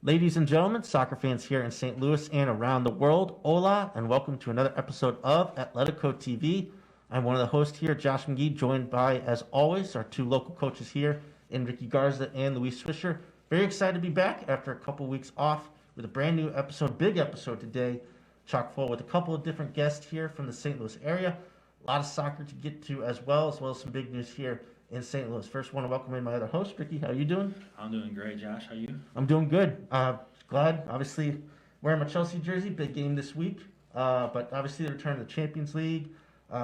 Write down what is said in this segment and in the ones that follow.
Ladies and gentlemen, soccer fans here in St. Louis and around the world, hola, and welcome to another episode of Atleticotv. I'm one of the hosts here, Josh McGee, joined by, as always, our two local coaches here, Enrique Garza and Luis Fisher. Very excited to be back after a couple weeks off with a brand new episode, big episode today, chock full with a couple of different guests here from the St. Louis area. A lot of soccer to get to as well as some big news here in St. Louis. First, want to welcome in my other host, Ricky. How are you doing? I'm doing great, Josh. How are you? I'm doing good. Glad, obviously, wearing my Chelsea jersey. Big game this week. But obviously, the return of the Champions League.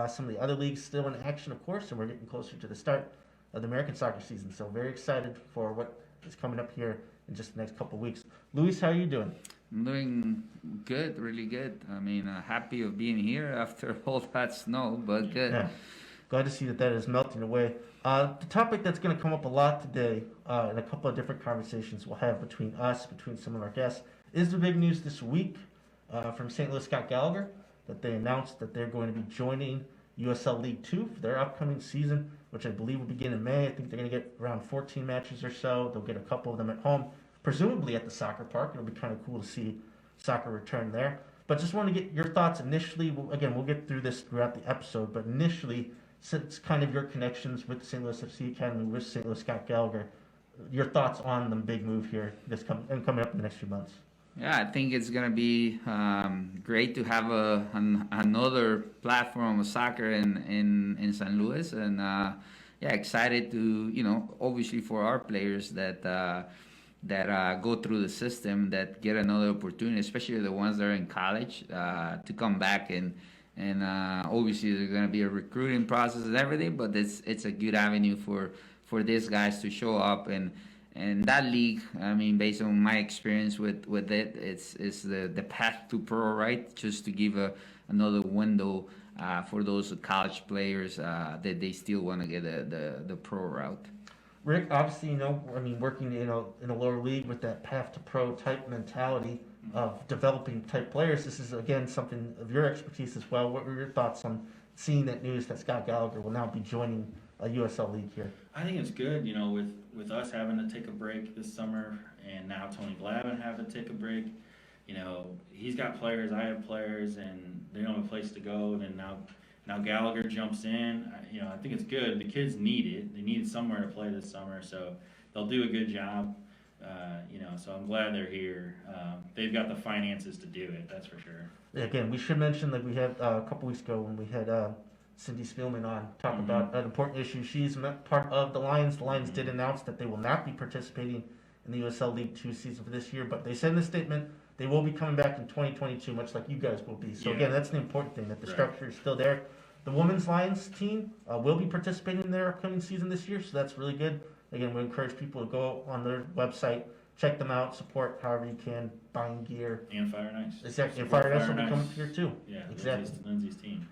Some of the other leagues still in action, of course, and we're getting closer to the start of the American soccer season. So very excited for what is coming up here in just the next couple of weeks. Luis, how are you doing? I'm doing good, really good. I mean, happy of being here after all that snow, but good. Yeah. Glad to see that is melting away. The topic that's going to come up a lot today, in a couple of different conversations we'll have between some of our guests, is the big news this week from St. Louis Scott Gallagher, that they announced that they're going to be joining USL League 2 for their upcoming season, which I believe will begin in May. I think they're going to get around 14 matches or so. They'll get a couple of them at home, presumably at the soccer park. It'll be kind of cool to see soccer return there. But just want to get your thoughts initially. We'll get through this throughout the episode, but initially, since kind of your connections with the St. Louis FC Academy, with St. Louis Scott Gallagher, your thoughts on the big move here coming up in the next few months? Yeah, I think it's going to be great to have another platform of soccer in St. Louis. And, excited to, obviously for our players that go through the system, that get another opportunity, especially the ones that are in college, to come back and obviously there's going to be a recruiting process and everything, but it's a good avenue for these guys to show up. And that league, I mean, based on my experience with it, it's the path to pro, right? Just to give another window for those college players that they still want to get the pro route. Rick, obviously, working in a lower league with that path to pro type mentality of developing type players, this is again something of your expertise as well. What were your thoughts on seeing that news that Scott Gallagher will now be joining a USL League here? I think it's good, with us having to take a break this summer and now Tony Glavin having to take a break. He's got players, I have players, and they don't have a place to go. And then now Gallagher jumps in. I think it's good. The kids need it. They need somewhere to play this summer, so they'll do a good job. So I'm glad they're here. They've got the finances to do it, that's for sure. Again, we should mention that we had a couple weeks ago when we had Cindy Spielman on talk about an important issue. She's part of the Lions. The Lions did announce that they will not be participating in the USL League 2 season for this year, but they said in the statement they will be coming back in 2022, much like you guys will be. So again, that's the important thing, that the structure is still there. The women's Lions team will be participating in their upcoming season this year, so that's really good. Again, we encourage people to go on their website, check them out, support however you can, buying gear. And Fire Nice. Exactly, and Fire Nice will be coming here too. Yeah, exactly. Lindsay's team.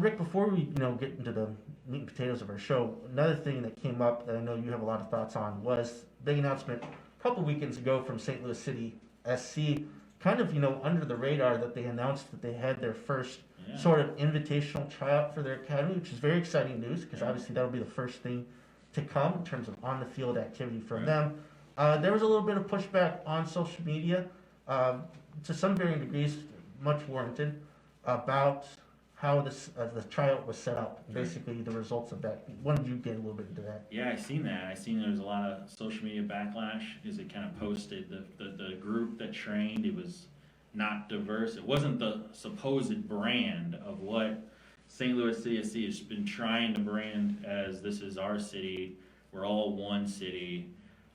Rick, before we get into the meat and potatoes of our show, another thing that came up that I know you have a lot of thoughts on was big announcement a couple weekends ago from St. Louis City SC, kind of under the radar, that they announced that they had their first sort of invitational tryout for their academy, which is very exciting news because obviously that'll be the first thing to come in terms of on the field activity from them. There was a little bit of pushback on social media, to some varying degrees, much warranted, about how the tryout was set up, basically the results of that. When did you get a little bit into that? Yeah, I seen that. I seen there was a lot of social media backlash because it kind of posted the group that trained. It was not diverse. It wasn't the supposed brand of what St. Louis City SC has been trying to brand as this is our city. We're all one city.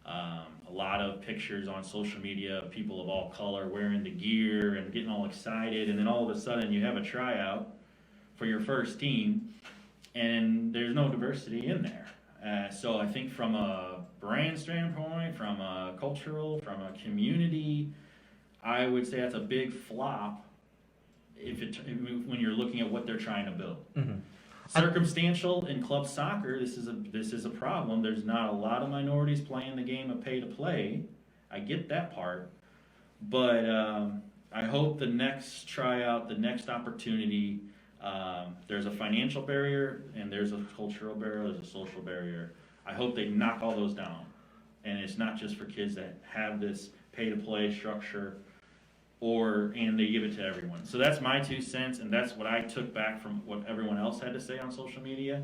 A lot of pictures on social media of people of all color wearing the gear and getting all excited, and then all of a sudden you have a tryout for your first team, and there's no diversity in there. So I think from a brand standpoint, from a cultural, from a community, I would say that's a big flop when you're looking at what they're trying to build. Mm-hmm. Circumstantial in club soccer, this is a problem. There's not a lot of minorities playing the game of pay to play. I get that part, but I hope the next tryout, the next opportunity, there's a financial barrier and there's a cultural barrier, there's a social barrier. I hope they knock all those down, and it's not just for kids that have this pay-to-play structure, and they give it to everyone. So that's my 2 cents, and that's what I took back from what everyone else had to say on social media.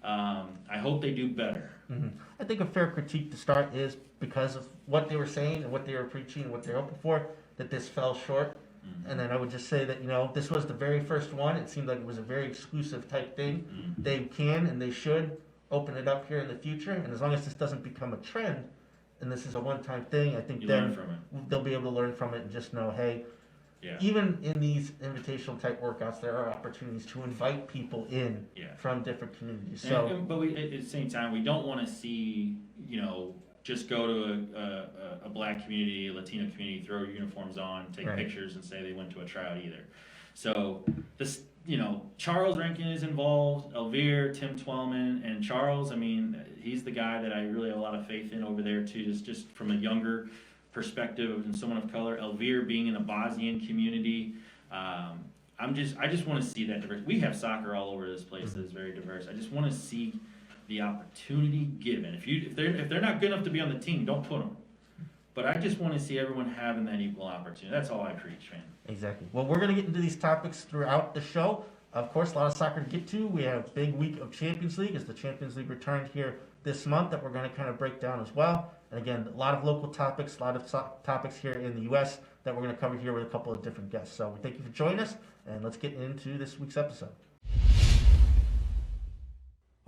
I hope they do better. Mm-hmm. I think a fair critique to start is because of what they were saying and what they were preaching and what they're hoping for, that this fell short. Mm-hmm. And then I would just say that, this was the very first one. It seemed like it was a very exclusive type thing. Mm-hmm. They can and they should open it up here in the future. And as long as this doesn't become a trend and this is a one-time thing, I think then they'll be able to learn from it and just know, hey, even in these invitational type workouts, there are opportunities to invite people in from different communities. So, but at the same time, we don't want to see, just go to a black community, a Latino community, throw uniforms on, take pictures, and say they went to a tryout either. So this, Charles Rankin is involved, Elvire, Tim Twellman, and Charles. I mean, he's the guy that I really have a lot of faith in over there too, just from a younger perspective and someone of color. Elvire being in a Bosnian community, I just want to see that diversity. We have soccer all over this place that is very diverse. I just want to see the opportunity given. If they're not good enough to be on the team, don't put them. But I just want to see everyone having that equal opportunity. That's all I preach, man. Exactly. Well, we're going to get into these topics throughout the show. Of course, a lot of soccer to get to. We have a big week of Champions League as the Champions League returned here this month that we're going to kind of break down as well. And again, a lot of local topics, a lot of topics here in the U.S. that we're going to cover here with a couple of different guests. So we thank you for joining us, and let's get into this week's episode.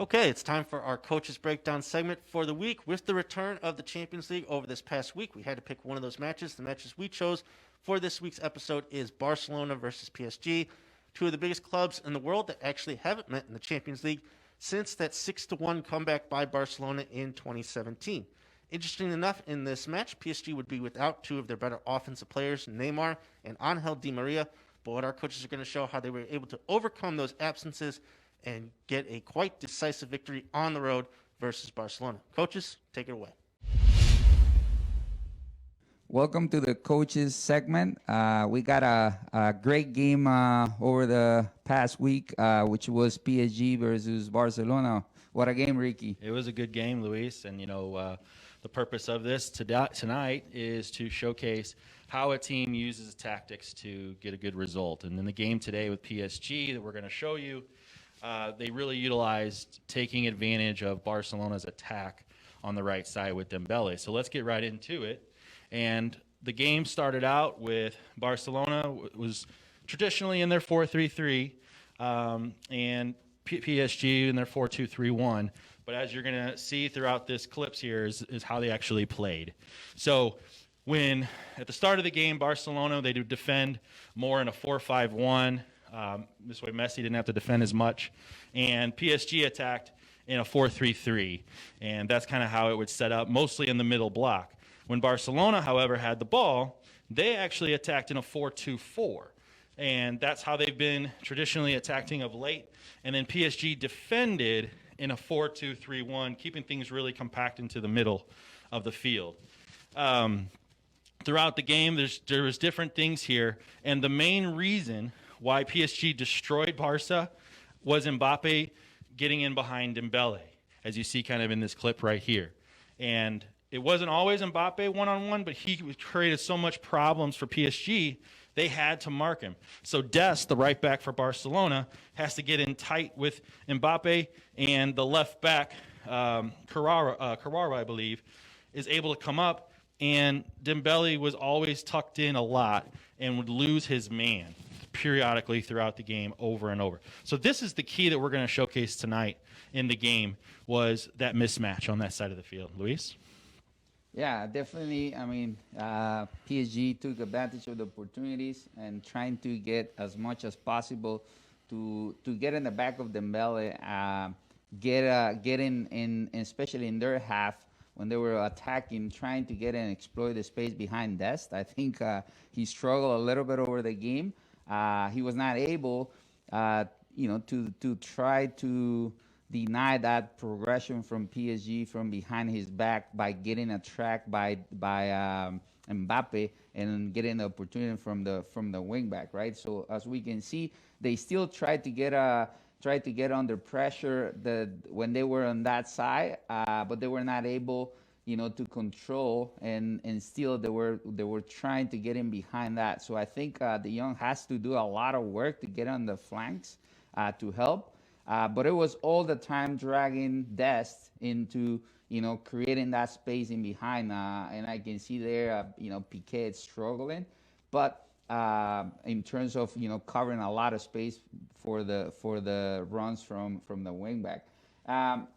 Okay, it's time for our Coaches Breakdown segment for the week. With the return of the Champions League over this past week, we had to pick one of those matches. The matches we chose for this week's episode is Barcelona versus PSG, two of the biggest clubs in the world that actually haven't met in the Champions League since that 6-1 comeback by Barcelona in 2017. Interesting enough, in this match, PSG would be without two of their better offensive players, Neymar and Angel Di Maria. But what our coaches are going to show how they were able to overcome those absences and get a quite decisive victory on the road versus Barcelona. Coaches, take it away. Welcome to the coaches segment. We got a great game over the past week, which was PSG versus Barcelona. What a game, Ricky. It was a good game, Luis. And, the purpose of this tonight is to showcase how a team uses tactics to get a good result. And in the game today with PSG that we're going to show you, they really utilized taking advantage of Barcelona's attack on the right side with Dembele. So let's get right into it. And the game started out with Barcelona was traditionally in their 4-3-3, and PSG in their 4-2-3-1. But as you're going to see throughout this clips here is how they actually played. So when at the start of the game, Barcelona, they would defend more in a 4-5-1. This way Messi didn't have to defend as much. And PSG attacked in a 4-3-3. And that's kind of how it would set up, mostly in the middle block. When Barcelona, however, had the ball, they actually attacked in a 4-2-4. And that's how they've been traditionally attacking of late. And then PSG defended in a 4-2-3-1, keeping things really compact into the middle of the field. Throughout the game, there was different things here. And the main reason why PSG destroyed Barca was Mbappe getting in behind Dembele, as you see kind of in this clip right here. And it wasn't always Mbappe one-on-one, but he created so much problems for PSG, they had to mark him. So Dest, the right back for Barcelona, has to get in tight with Mbappe, and the left back, Carrara, I believe, is able to come up, and Dembele was always tucked in a lot and would lose his man periodically throughout the game over and over. So this is the key that we're going to showcase tonight in the game, was that mismatch on that side of the field. Luis? Yeah, definitely. I mean, PSG took advantage of the opportunities and trying to get as much as possible to get in the back of Dembele, get in, especially in their half when they were attacking, trying to get and exploit the space behind Dest. I think he struggled a little bit over the game. He was not able, to try to deny that progression from PSG from behind his back by getting a track by Mbappe and getting the opportunity from the wing back, right? So as we can see, they still tried to get under pressure when they were on that side, but they were not able, to control, and still they were trying to get in behind that. So I think De Jong has to do a lot of work to get on the flanks to help. But it was all the time dragging Dest into, creating that space in behind. And I can see there, Piqué is struggling. But in terms of, covering a lot of space for the runs from the wing back.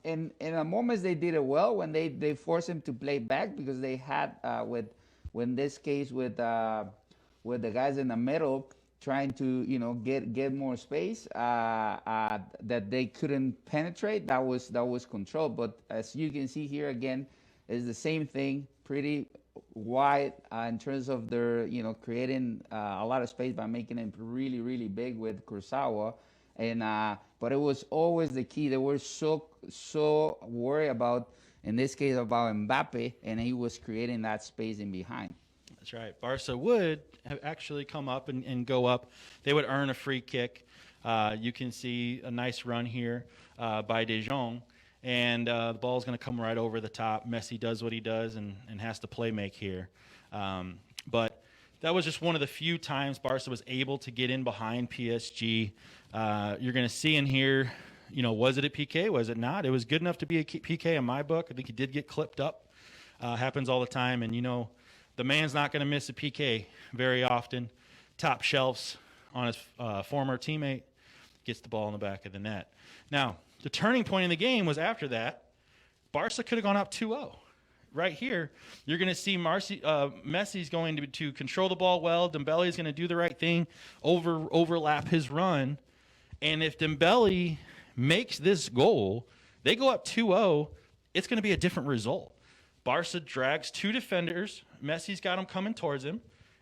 In the moments they did it well, when they forced him to play back, because they had, in this case, with the guys in the middle, trying to get more space that they couldn't penetrate. That was control. But as you can see here again, it's the same thing, pretty wide in terms of their creating a lot of space by making it really, really big with Kurzawa. And but it was always the key. They were so worried about, in this case, about Mbappe, and he was creating that space in behind. That's right. Barca would have actually come up and go up. They would earn a free kick. You can see a nice run here by De Jong. And the ball's going to come right over the top. Messi does what he does and has to play make here. But that was just one of the few times Barca was able to get in behind PSG. You're going to see in here, was it a PK? Was it not? It was good enough to be a PK in my book. I think he did get clipped up. Happens all the time. And, the man's not going to miss a PK very often. Top shelves on his former teammate. Gets the ball in the back of the net. Now, the turning point in the game was after that. Barca could have gone up 2-0. Right here, you're going to see Messi's going to control the ball well. Dembele's going to do the right thing, overlap his run. And if Dembele makes this goal, they go up 2-0, it's going to be a different result. Barca drags two defenders. Messi's got him coming towards him.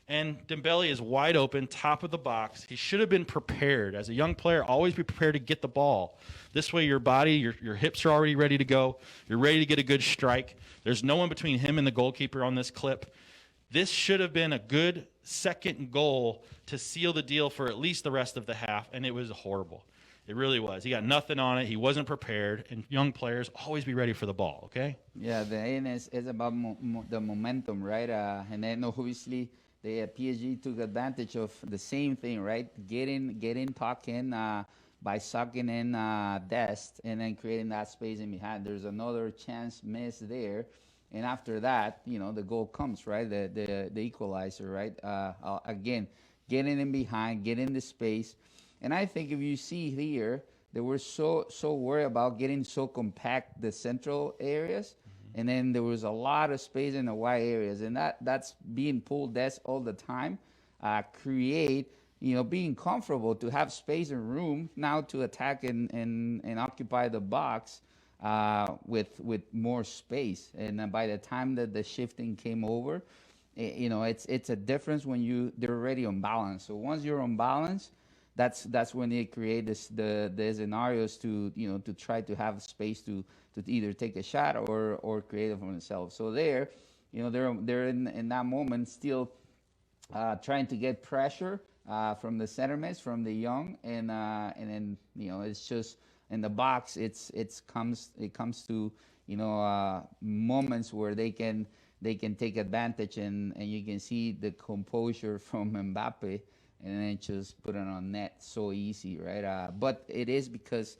And Dembele is wide open, top of the box. He should have been prepared. As a young player, always be prepared to get the ball. This way your body, your hips are already ready to go. You're ready to get a good strike. There's no one between him and the goalkeeper on this clip. This should have been a good second goal to seal the deal for at least the rest of the half, and it was horrible. It really was. He got nothing on it. He wasn't prepared. And young players, always be ready for the ball, okay? Yeah, the aim is about the momentum, right? And then obviously the PSG took advantage of the same thing, right? Getting puck in by sucking in Dest and then creating that space in behind. There's another chance missed there. And after that, the goal comes, right? The equalizer, right? Again, getting in behind, getting the space. And I think if you see here, they were so worried about getting so compact the central areas, and then there was a lot of space in the wide areas, and that's being pulled desk all the time. Create, being comfortable to have space and room now to attack and occupy the box with more space. And by the time that the shifting came over, it's a difference when they're already on balance. So once you're on balance, that's when they create the scenarios to try to have space to either take a shot or create it for themselves. So they're in that moment still trying to get pressure from the centermids, from the young, and then it's just in the box. It comes to moments where they can take advantage, and you can see the composure from Mbappe. And then just put it on net so easy, right? But it is because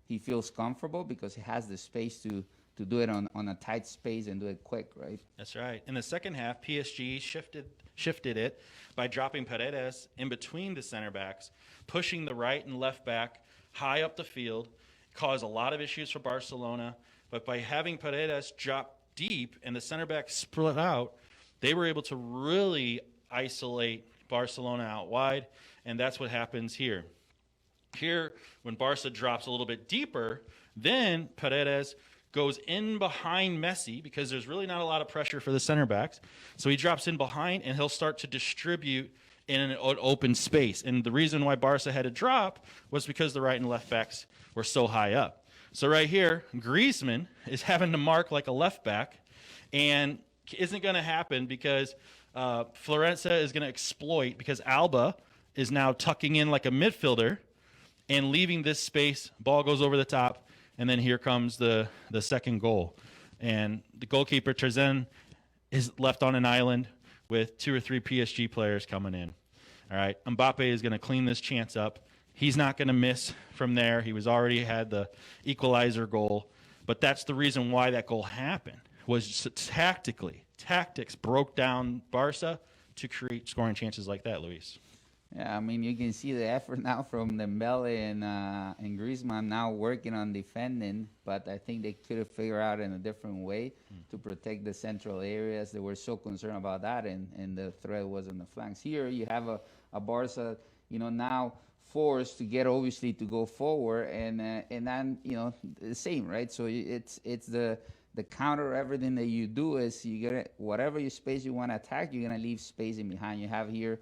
he feels comfortable, because he has the space to do it on a tight space and do it quick, right? That's right. In the second half, PSG shifted it by dropping Paredes in between the center backs, pushing the right and left back high up the field, caused a lot of issues for Barcelona. But by having Paredes drop deep and the center backs split out, they were able to really isolate Barcelona out wide, and that's what happens here. Here, when Barca drops a little bit deeper, then Paredes goes in behind Messi, because there's really not a lot of pressure for the center backs. So he drops in behind, and he'll start to distribute in an open space. And the reason why Barca had to drop was because the right and left backs were so high up. So right here, Griezmann is having to mark like a left back, and isn't going to happen because Florenza is going to exploit, because Alba is now tucking in like a midfielder and leaving this space. Ball goes over the top, and then here comes the second goal. and the goalkeeper Trezen is left on an island with 2 or 3 PSG players coming in. All right, Mbappe is going to clean this chance up. He's not going to miss from there. He was already had the equalizer goal, but that's the reason why that goal happened. Was just tactics broke down Barca to create scoring chances like that, Luis. Yeah, I mean, you can see the effort now from Dembele and Griezmann now working on defending, but I think they could have figured out in a different way to protect the central areas. They were so concerned about that, and the threat was on the flanks. Here you have a Barca, now forced to get obviously to go forward, and then the same, right? So it's the counter. Everything that you do is you get whatever your space you want to attack, you're gonna leave space in behind. You have here,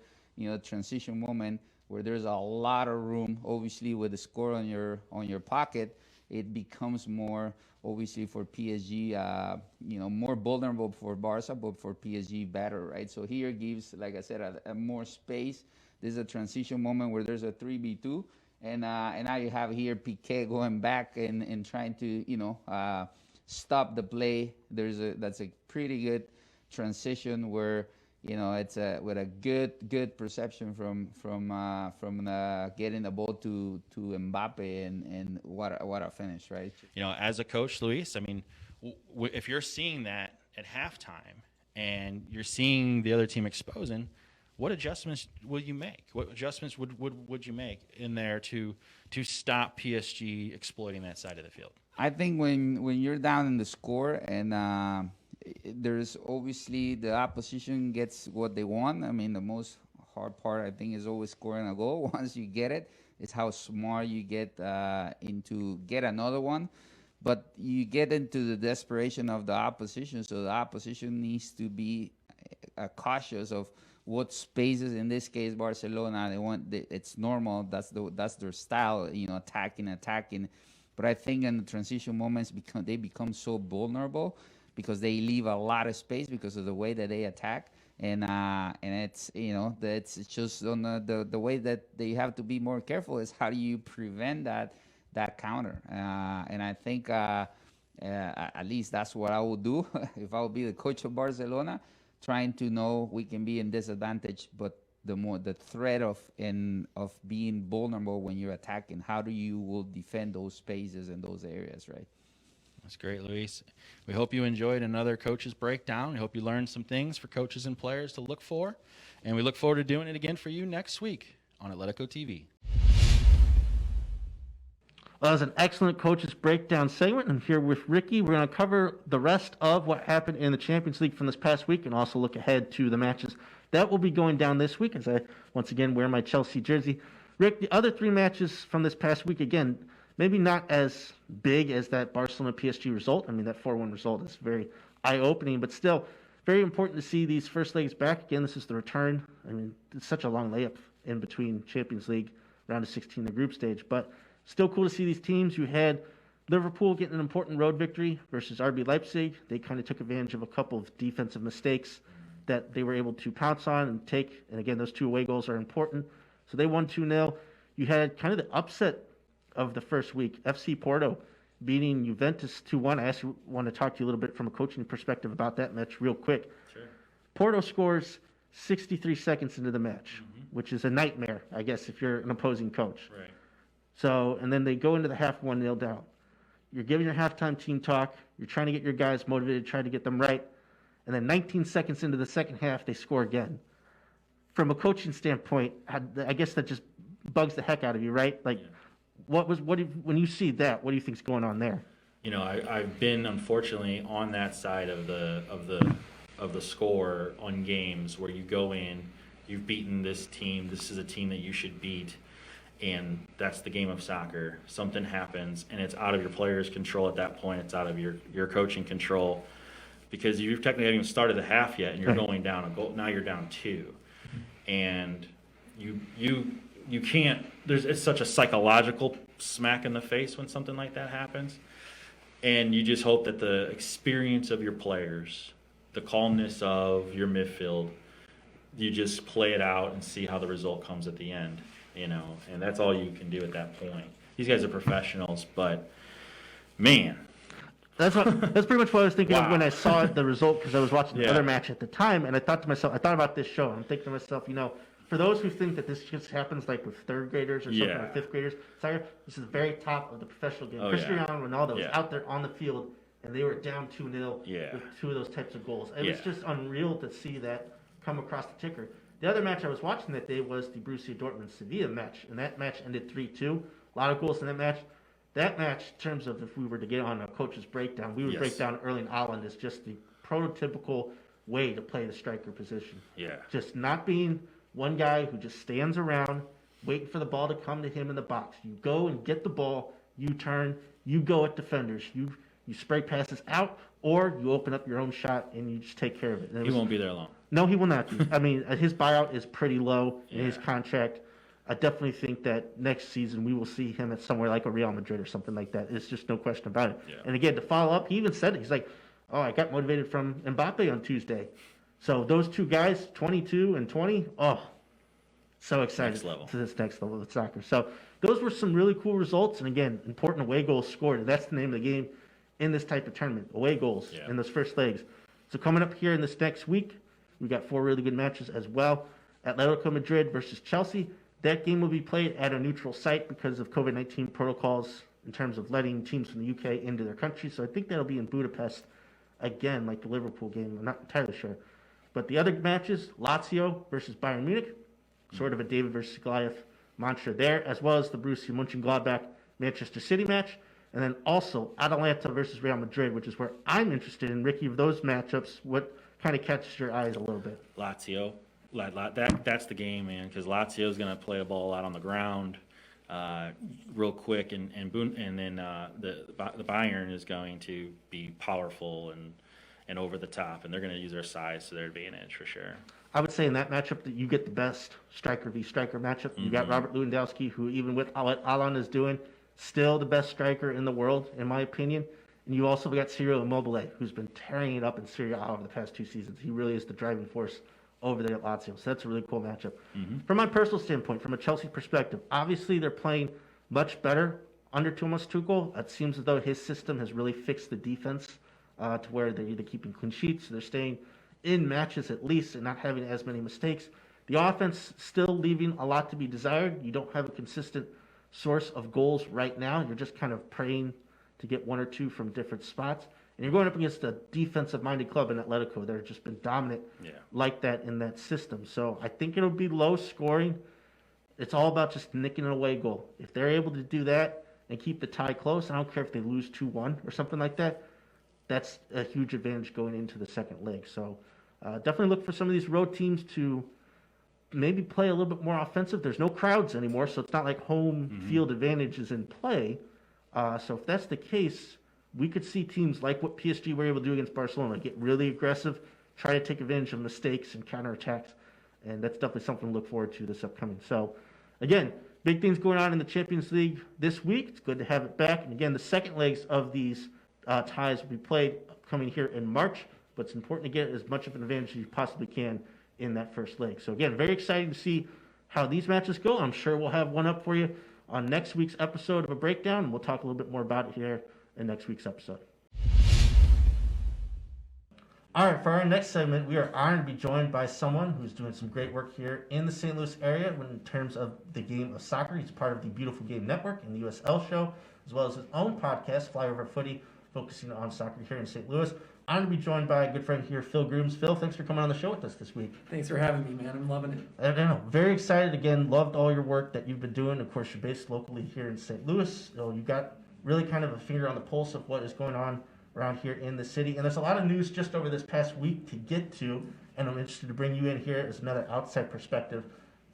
transition moment where there's a lot of room. Obviously, with the score on your pocket, it becomes more obviously for PSG, more vulnerable for Barca, but for PSG better, right? So here gives, like I said, a more space. This is a transition moment where there's a 3v2, and now you have here Piqué going back and trying to stop the play. That's a pretty good transition where it's with a good perception from getting the ball to Mbappe, and what a finish, right? As a coach, Luis, I mean, if you're seeing that at halftime and you're seeing the other team exposing, what adjustments will you make? What adjustments would you make in there to stop PSG exploiting that side of the field? I think when you're down in the score and there's obviously the opposition gets what they want. I mean, the most hard part, I think, is always scoring a goal. Once you get it, it's how smart you get into get another one. But you get into the desperation of the opposition, so the opposition needs to be cautious of what spaces. In this case, Barcelona, it's normal. That's their style. Attacking. But I think in the transition moments, they become so vulnerable because they leave a lot of space because of the way that they attack, and it's that's just on the way that they have to be more careful is how do you prevent that counter, and I think at least that's what I would do if I would be the coach of Barcelona, trying to know we can be in disadvantage, but the threat of being vulnerable when you're attacking, how do you will defend those spaces in those areas, right? That's great, Luis. We hope you enjoyed another Coach's Breakdown. We hope you learned some things for coaches and players to look for. And we look forward to doing it again for you next week on Atleticotv. That was an excellent Coach's Breakdown segment. And here with Ricky, we're going to cover the rest of what happened in the Champions League from this past week and also look ahead to the matches that will be going down this week as I, once again, wear my Chelsea jersey. Rick, the other 3 matches from this past week, again, maybe not as big as that Barcelona-PSG result. I mean, that 4-1 result is very eye-opening, but still very important to see these first legs back. Again, this is the return. I mean, it's such a long layup in between Champions League, round of 16, the group stage. But still cool to see these teams. You had Liverpool getting an important road victory versus RB Leipzig. They kind of took advantage of a couple of defensive mistakes that they were able to pounce on and take. And again, those 2 away goals are important. So they won 2-0. You had kind of the upset of the first week, FC Porto beating Juventus 2-1. I actually want to talk to you a little bit from a coaching perspective about that match real quick. Sure. Porto scores 63 seconds into the match, which is a nightmare, I guess, if you're an opposing coach. Right. So, and then they go into the half 1-0 down. You're giving your halftime team talk. You're trying to get your guys motivated, trying to get them right. And then 19 seconds into the second half, they score again. From a coaching standpoint, I guess that just bugs the heck out of you, right? Like, yeah. When you see that, what do you think's going on there? I've been unfortunately on that side of the score on games where you go in, you've beaten this team. This is a team that you should beat, and that's the game of soccer. Something happens, and it's out of your players' control at that point. It's out of your coaching control because you technically haven't even started the half yet, and you're going down a goal. Now you're down 2, and you can't. It's such a psychological smack in the face when something like that happens, and you just hope that the experience of your players, the calmness of your midfield, you just play it out and see how the result comes at the end, and that's all you can do at that point. These guys are professionals, but man, That's pretty much what I was thinking of Wow. when I saw the result, because I was watching the Yeah. other match at the time, and I thought about this show. I'm thinking to myself, for those who think that this just happens like with third graders or something, Yeah. or fifth graders, sorry, this is the very top of the professional game. Oh, Cristiano yeah. Ronaldo was Yeah. out there on the field, and they were down 2-0 Yeah. with two of those types of goals. It was Yeah. just unreal to see that come across the ticker. The other match I was watching that day was the Borussia Dortmund-Sevilla match, and that match ended 3-2. A lot of goals in that match. That match, in terms of if we were to get on a coach's breakdown, we would Yes. break down Erling Haaland as just the prototypical way to play the striker position. Yeah. Just not being one guy who just stands around waiting for the ball to come to him in the box. You go and get the ball, you turn, you go at defenders, you spray passes out, or you open up your own shot and you just take care of it. And it He was- won't be there long. No, he will not be. I mean, his buyout is pretty low in his Yeah. contract. I definitely think that next season we will see him at somewhere like a Real Madrid or something like that. It's just no question about it. Yeah. And again, to follow up, he even said it. He's like, "Oh, I got motivated from Mbappe on Tuesday." So those two guys, 22 and 20, so excited Next level. to this next level of soccer. So those were some really cool results, and again, important away goals scored. And that's the name of the game in this type of tournament: away goals Yeah. in those first legs. So coming up here in this next week, we got 4 really good matches as well. Atletico Madrid versus Chelsea. That game will be played at a neutral site because of COVID-19 protocols in terms of letting teams from the UK into their country. So I think that'll be in Budapest again, like the Liverpool game. I'm not entirely sure. But the other matches, Lazio versus Bayern Munich, sort of a David versus Goliath mantra there, as well as the Borussia Mönchengladbach Manchester City match. And then also Atalanta versus Real Madrid, which is where I'm interested in. Ricky, of those matchups, what kind of catches your eyes a little bit? Lazio. That's the game, man, because Lazio's going to play a ball out on the ground real quick, and then the Bayern is going to be powerful and over the top, and they're going to use their size to their advantage for sure. I would say in that matchup that you get the best striker v striker matchup. You got Robert Lewandowski, who even with what Alan is doing, still the best striker in the world, in my opinion. And you also got Ciro Immobile, who's been tearing it up in Serie A over the past 2 seasons. He really is the driving force over there at Lazio. So that's a really cool matchup. From my personal standpoint, from a Chelsea perspective, obviously they're playing much better under Thomas Tuchel. It seems as though his system has really fixed the defense to where they're either keeping clean sheets, they're staying in matches at least and not having as many mistakes. The offense still leaving a lot to be desired. You don't have a consistent source of goals right now. You're just kind of praying to get 1 or 2 from different spots. And you're going up against a defensive-minded club in Atletico. They've just been dominant like that in that system. So I think it'll be low scoring. It's all about just nicking an away goal. If they're able to do that and keep the tie close, I don't care if they lose 2-1 or something like that, that's a huge advantage going into the second leg. So definitely look for some of these road teams to maybe play a little bit more offensive. There's no crowds anymore, so it's not like home field advantage is in play. So if that's the case, we could see teams like what PSG were able to do against Barcelona, get really aggressive, try to take advantage of mistakes and counterattacks, and that's definitely something to look forward to this upcoming. So, again, big things going on in the Champions League this week. It's good to have it back. And again, the second legs of these ties will be played coming here in March, but it's important to get as much of an advantage as you possibly can in that first leg. So, again, very exciting to see how these matches go. I'm sure we'll have one up for you on next week's episode of A Breakdown, and we'll talk a little bit more about it here in next week's episode. All right, for our next segment, we are honored to be joined by someone who's doing some great work here in the St. Louis area in terms of the game of soccer. He's part of the Beautiful Game Network and the USL Show, as well as his own podcast, Flyover Footy, focusing on soccer here in St. Louis. Honored to be joined by a good friend here, Phil Grooms. Phil, thanks for coming on the show with us this week. Thanks for having me, man. I'm loving it. I don't know. Very excited again. Loved all your work that you've been doing. Of course, you're based locally here in St. Louis. So you've got really kind of a finger on the pulse of what is going on around here in the city. And there's a lot of news just over this past week to get to. And I'm interested to bring you in here as another outside perspective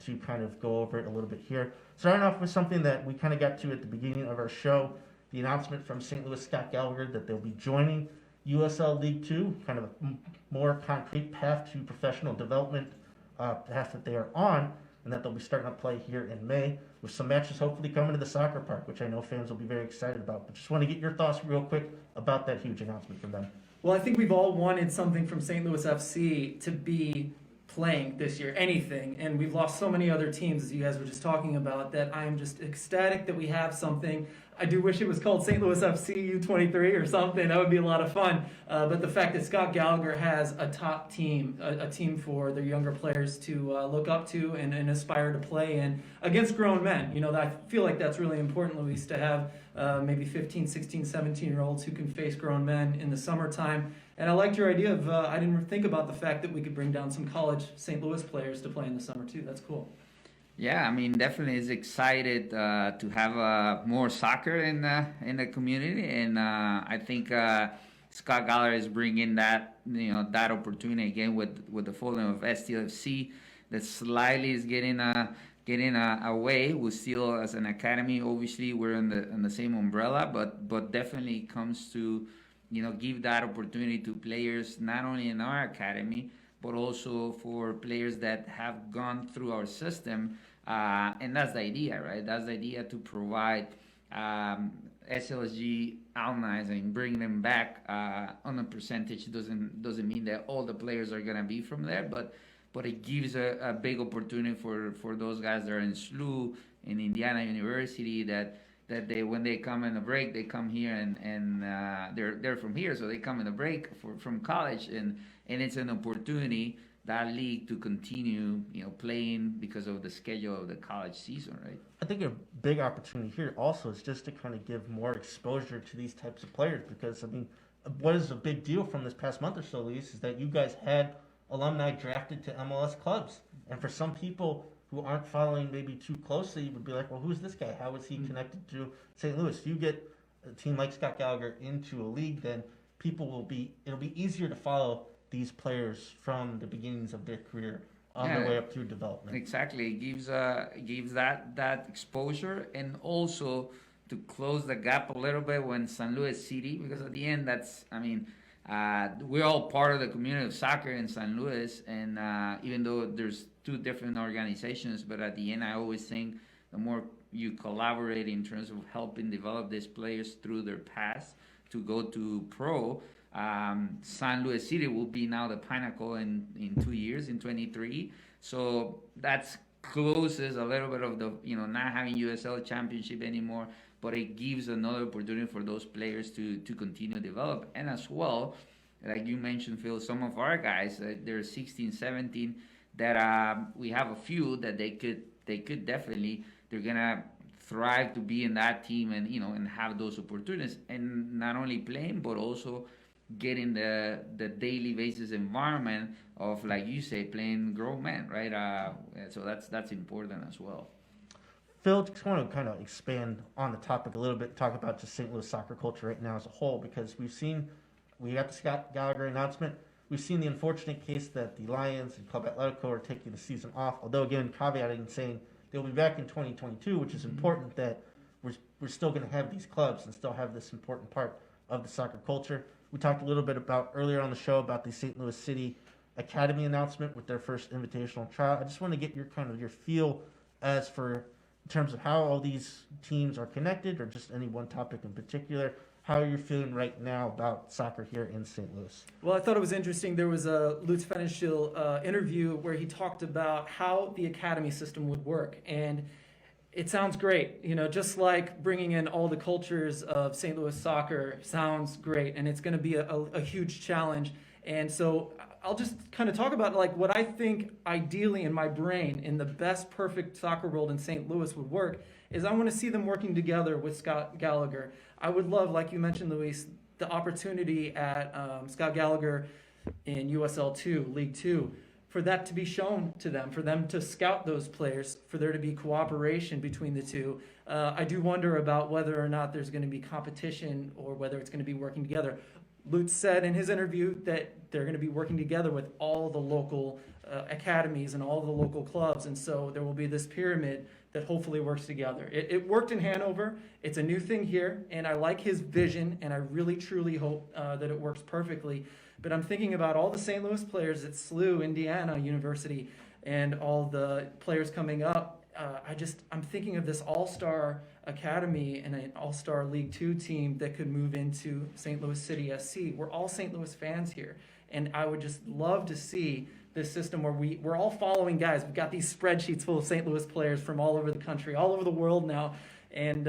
to kind of go over it a little bit here. Starting off with something that we kind of got to at the beginning of our show, the announcement from St. Louis Scott Gallagher that they'll be joining USL League 2, kind of a more concrete path to professional development path that they are on, and that they'll be starting to play here in May, with some matches hopefully coming to the soccer park, which I know fans will be very excited about. But just want to get your thoughts real quick about that huge announcement from them. Well, I think we've all wanted something from St. Louis FC to be playing this year, anything. And we've lost so many other teams, as you guys were just talking about, that I am just ecstatic that we have something. I do wish it was called St. Louis FC U23 or something. That would be a lot of fun. But the fact that Scott Gallagher has a top team, a team for their younger players to look up to and aspire to play in against grown men. You know, I feel like that's really important, Luis, to have maybe 15, 16, 17-year-olds who can face grown men in the summertime. And I liked your idea of, I didn't think about the fact that we could bring down some college St. Louis players to play in the summer too. That's cool. Yeah, I mean, definitely is excited to have more soccer in the community, and I think Scott Gallagher is bringing that that opportunity again with the folding of SLSG that slightly is getting away. We still, as an academy, obviously we're in the same umbrella, but definitely comes to give that opportunity to players not only in our academy but also for players that have gone through our system. And that's the idea, right? That's the idea, to provide SLSG alumni and bring them back on a percentage. Doesn't mean that all the players are going to be from there, but it gives a big opportunity for those guys that are in SLU, in Indiana University, that they, when they come in a break, they come here and they're from here, so they come in a break from college, and it's an opportunity, that league, to continue playing because of the schedule of the college season, right? I think a big opportunity here also is just to kind of give more exposure to these types of players, because I mean, what is a big deal from this past month or so, Luis, is that you guys had alumni drafted to MLS clubs, and for some people who aren't following maybe too closely would be like, well, who's this guy? How is he connected to St. Louis? You get a team like Scott Gallagher into a league, then it'll be easier to follow these players from the beginnings of their career on their way up through development. Exactly. It gives that exposure, and also to close the gap a little bit when St. Louis City, because at the end, we're all part of the community of soccer in St. Louis, and even though there's two different organizations, but at the end, I always think the more you collaborate in terms of helping develop these players through their paths to go to pro. St. Louis City will be now the pinnacle in 2 years, in 23. So that's closes a little bit of the, not having USL Championship anymore, but it gives another opportunity for those players to continue to develop. And as well, like you mentioned, Phil, some of our guys, they're 16, 17, that we have a few that they could definitely, they're going to thrive to be in that team and, and have those opportunities. And not only playing, but also getting the daily basis environment of, like you say, playing grown men, right? So that's important as well. Phil, just want to kind of expand on the topic a little bit, talk about just St. Louis soccer culture right now as a whole, because we got the Scott Gallagher announcement. We've seen the unfortunate case that the Lions and Club Atletico are taking the season off, although again, caveating saying they'll be back in 2022, which is important that we're still going to have these clubs and still have this important part of the soccer culture. We talked a little bit about earlier on the show about the St. Louis City Academy announcement with their first invitational trial. I just want to get your feel as for, in terms of how all these teams are connected, or just any one topic in particular, how you're feeling right now about soccer here in St. Louis. Well, I thought it was interesting. There was a Lutz Pfannenstiel interview where he talked about how the academy system would work, and it sounds great. Just like bringing in all the cultures of St. Louis soccer sounds great, and it's going to be a huge challenge. And so I'll just kind of talk about what I think ideally in my brain, in the best perfect soccer world in St. Louis would work, is I want to see them working together with Scott Gallagher. I would love, like you mentioned, Luis, the opportunity at Scott Gallagher in USL 2, League 2, for that to be shown to them, for them to scout those players, for there to be cooperation between the two. I do wonder about whether or not there's going to be competition or whether it's going to be working together. Lutz said in his interview that they're going to be working together with all the local academies and all the local clubs, and so there will be this pyramid that hopefully works together. It worked in Hanover. It's a new thing here, and I like his vision, and I really, truly hope that it works perfectly. But I'm thinking about all the St. Louis players at SLU, Indiana University, and all the players coming up. I'm thinking of this all-star academy and an all-star League 2 team that could move into St. Louis City SC. We're all St. Louis fans here. And I would just love to see this system where we're all following guys. We've got these spreadsheets full of St. Louis players from all over the country, all over the world now. And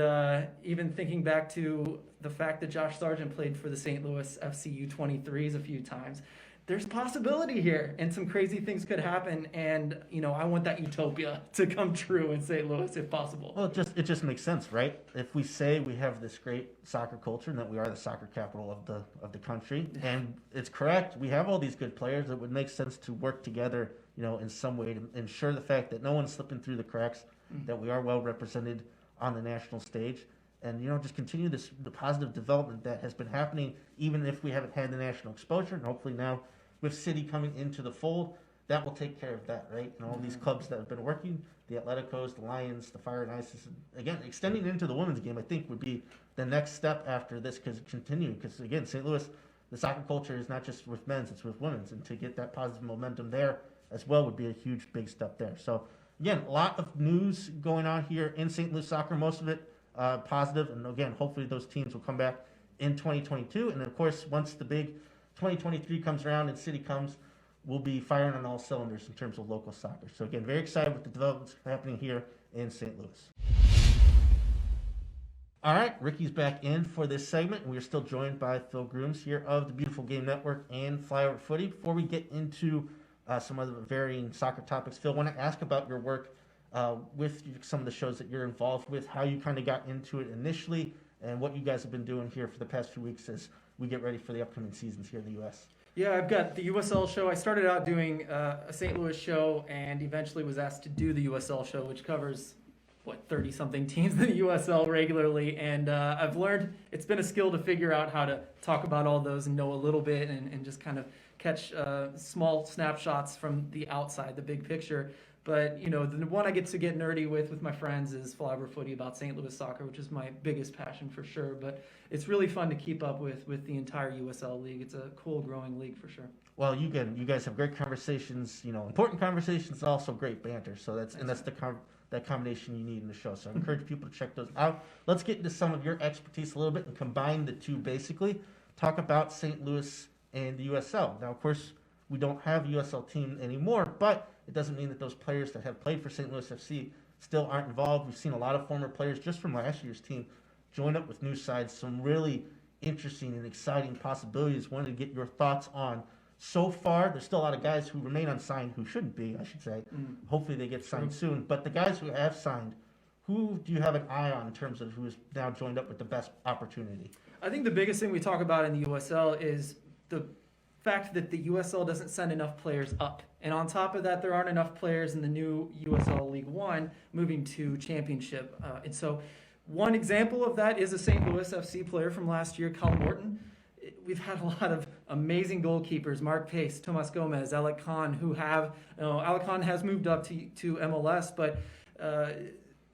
even thinking back to the fact that Josh Sargent played for the St. Louis FC U23s a few times, there's possibility here, and some crazy things could happen. And I want that utopia to come true in St. Louis if possible. Well, it just makes sense, right? If we say we have this great soccer culture and that we are the soccer capital of the country, and it's correct, we have all these good players, it would make sense to work together, in some way to ensure the fact that no one's slipping through the cracks, that we are well represented on the national stage, and just continue the positive development that has been happening, even if we haven't had the national exposure, and hopefully now with City coming into the fold, that will take care of that, right? And all these clubs that have been working, the Atleticos, the Lions, the Fire and Ices, again, extending into the women's game, I think would be the next step after this, because again, St. Louis, the soccer culture is not just with men's, it's with women's, and to get that positive momentum there as well would be a huge, big step there. So again, a lot of news going on here in St. Louis soccer, most of it positive, and again, hopefully those teams will come back in 2022, and of course, once the big 2023 comes around and City comes, we'll be firing on all cylinders in terms of local soccer. So again, very excited with the developments happening here in St. Louis. All right, Ricky's back in for this segment. We are still joined by Phil Grooms here of the Beautiful Game Network and Flyover Footy. Before we get into some other varying soccer topics, Phil, I want to ask about your work with some of the shows that you're involved with, how you kind of got into it initially, and what you guys have been doing here for the past few weeks as we get ready for the upcoming seasons here in the U.S. Yeah, I've got the USL show. I started out doing a St. Louis show and eventually was asked to do the USL show, which covers, 30-something teams in the USL regularly. And I've learned it's been a skill to figure out how to talk about all those and know a little bit and just kind of catch small snapshots from the outside, the big picture. But, the one I get to get nerdy with my friends is Flyover Footy about St. Louis soccer, which is my biggest passion for sure. But it's really fun to keep up with the entire USL league. It's a cool, growing league for sure. Well, you guys have great conversations, important conversations, also great banter. So that's that combination you need in the show. So I encourage people to check those out. Let's get into some of your expertise a little bit and combine the two basically. Talk about St. Louis and the USL. Now, of course, we don't have a USL team anymore, but it doesn't mean that those players that have played for St. Louis FC still aren't involved. We've seen a lot of former players just from last year's team join up with new sides. Some really interesting and exciting possibilities. Wanted to get your thoughts on. So far, there's still a lot of guys who remain unsigned who shouldn't be, I should say. Hopefully they get signed soon. But the guys who have signed, who do you have an eye on in terms of who is now joined up with the best opportunity? I think the biggest thing we talk about in the USL is the fact that the USL doesn't send enough players up. And on top of that, there aren't enough players in the new USL League One moving to Championship. And so one example of that is a St. Louis FC player from last year, Cal Wharton. We've had a lot of amazing goalkeepers, Mark Pace, Tomas Gomez, Alec Khan, who have, Alec Khan has moved up to MLS, but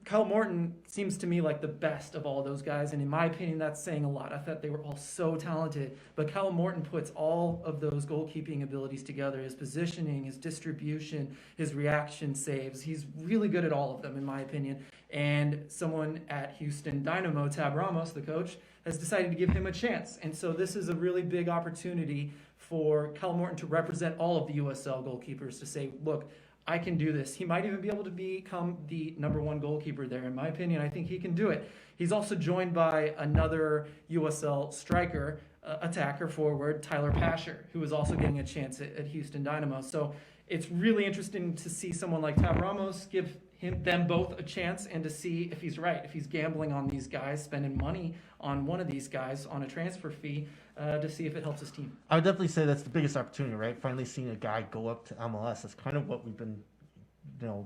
Kyle Morton seems to me like the best of all those guys, and in my opinion, that's saying a lot. I thought they were all so talented, but Kyle Morton puts all of those goalkeeping abilities together, his positioning, his distribution, his reaction saves. He's really good at all of them, in my opinion, and someone at Houston Dynamo, Tab Ramos, the coach, has decided to give him a chance, and so this is a really big opportunity for Kyle Morton to represent all of the USL goalkeepers, to say, look, I can do this. He might even be able to become the #1 goalkeeper there. In my opinion, I think he can do it. He's also joined by another USL striker, attacker forward, Tyler Pasher, who is also getting a chance at Houston Dynamo. So it's really interesting to see someone like Tab Ramos give them both a chance and to see if he's right, if he's gambling on these guys, spending money on one of these guys on a transfer fee to see if it helps his team. I would definitely say that's the biggest opportunity, right? Finally seeing a guy go up to MLS. That's kind of what we've been,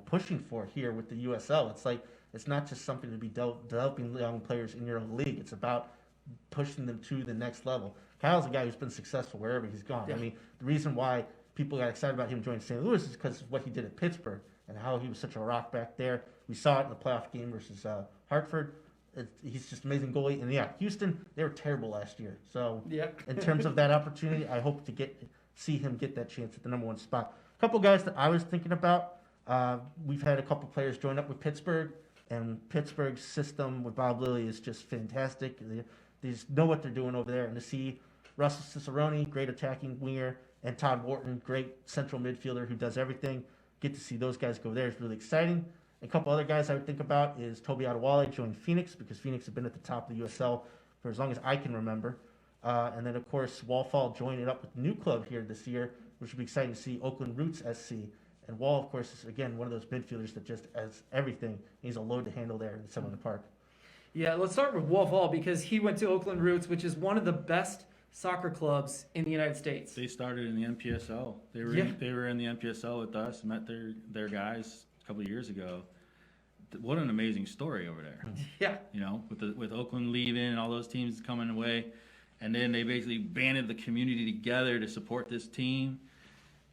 pushing for here with the USL. It's like it's not just something to be developing young players in your own league. It's about pushing them to the next level. Kyle's a guy who's been successful wherever he's gone. Yeah. I mean, the reason why people got excited about him joining St. Louis is because of what he did at Pittsburgh and how he was such a rock back there. We saw it in the playoff game versus Hartford. He's just an amazing goalie. And yeah, Houston, they were terrible last year. So in terms of that opportunity, I hope to see him get that chance at the #1 spot. A couple guys that I was thinking about, we've had a couple players join up with Pittsburgh, and Pittsburgh's system with Bob Lilly is just fantastic. They just know what they're doing over there. And to see Russell Cicerone, great attacking winger, and Todd Wharton, great central midfielder who does everything. Get to see those guys go there is really exciting. A couple other guys I would think about is Toby Adewale joined Phoenix, because Phoenix have been at the top of the USL for as long as I can remember. And then, of course, Wallfall joining up with a new club here this year, which will be exciting to see, Oakland Roots SC. And Wall, of course, is, again, one of those midfielders that just has everything. He's a load to handle there in the center of the park. Yeah, let's start with Wallfall, because he went to Oakland Roots, which is one of the best soccer clubs in the United States. They started in the NPSL. They were in the NPSL with us, met their guys a couple of years ago. What an amazing story over there. Yeah. You know, with Oakland leaving and all those teams coming away, and then they basically banded the community together to support this team.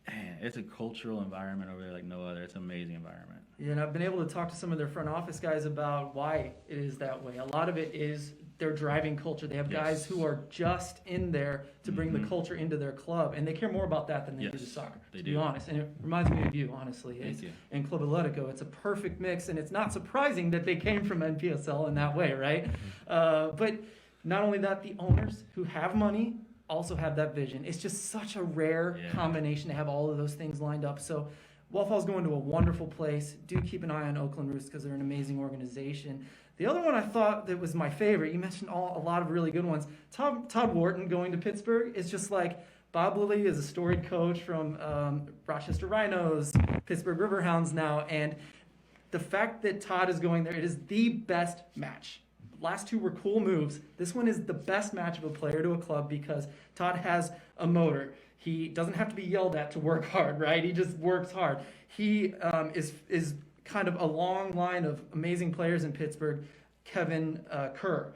Man, it's a cultural environment over there like no other. It's an amazing environment. Yeah, and I've been able to talk to some of their front office guys about why it is that way. A lot of it is their driving culture. They have guys who are just in there to bring the culture into their club, and they care more about that than they do the soccer, to be honest. And it reminds me of you, honestly. Thank you. In Club Atletico, it's a perfect mix, and it's not surprising that they came from NPSL in that way, right? But not only that, the owners who have money also have that vision. It's just such a rare combination to have all of those things lined up. So Wallfall's going to a wonderful place. Do keep an eye on Oakland Roots, because they're an amazing organization. The other one I thought that was my favorite, you mentioned a lot of really good ones. Todd Wharton going to Pittsburgh is just like, Bob Lilly is a storied coach from Rochester Rhinos, Pittsburgh Riverhounds now, and the fact that Todd is going there, it is the best match. Last two were cool moves. This one is the best match of a player to a club, because Todd has a motor. He doesn't have to be yelled at to work hard, right? He just works hard. He is kind of a long line of amazing players in Pittsburgh. Kevin Kerr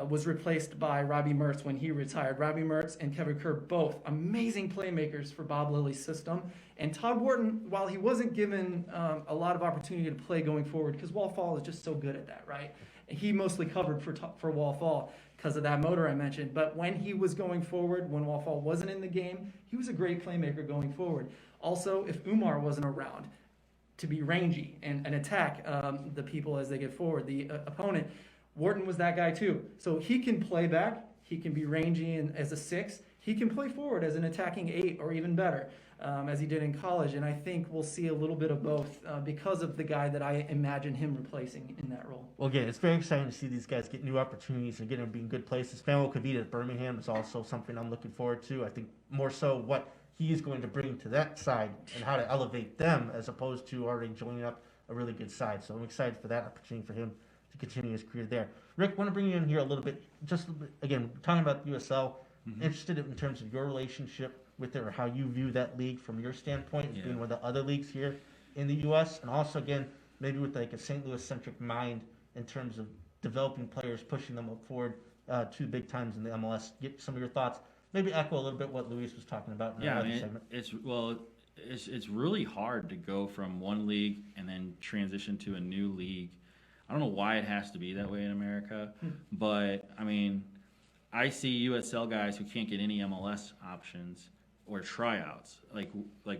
was replaced by Robbie Mertz when he retired. Robbie Mertz and Kevin Kerr, both amazing playmakers for Bob Lilly's system. And Todd Wharton, while he wasn't given a lot of opportunity to play going forward, because Wallfall is just so good at that, right? He mostly covered for Wallfall because of that motor I mentioned. But when he was going forward, when Wallfall wasn't in the game, he was a great playmaker going forward. Also, if Umar wasn't around to be rangy and attack the people as they get forward, the opponent, Wharton was that guy too. So he can play back, he can be rangy and as a 6, he can play forward as an attacking 8 or even better, as he did in college. And I think we'll see a little bit of both because of the guy that I imagine him replacing in that role. Well, again, it's very exciting to see these guys get new opportunities and get them being good places. Manuel Cavita at Birmingham is also something I'm looking forward to. I think more so what he is going to bring to that side and how to elevate them, as opposed to already joining up a really good side. So I'm excited for that opportunity for him to continue his career there. Rick, I want to bring you in here a little bit, just again, talking about USL, interested in terms of your relationship with it, or how you view that league from your standpoint, as being one of the other leagues here in the U.S., and also, again, maybe with like a St. Louis-centric mind in terms of developing players, pushing them up forward to big times in the MLS. Get some of your thoughts. Maybe echo a little bit what Luis was talking about in the segment. It's really hard to go from one league and then transition to a new league. I don't know why it has to be that way in America, but I mean, I see USL guys who can't get any MLS options or tryouts. Like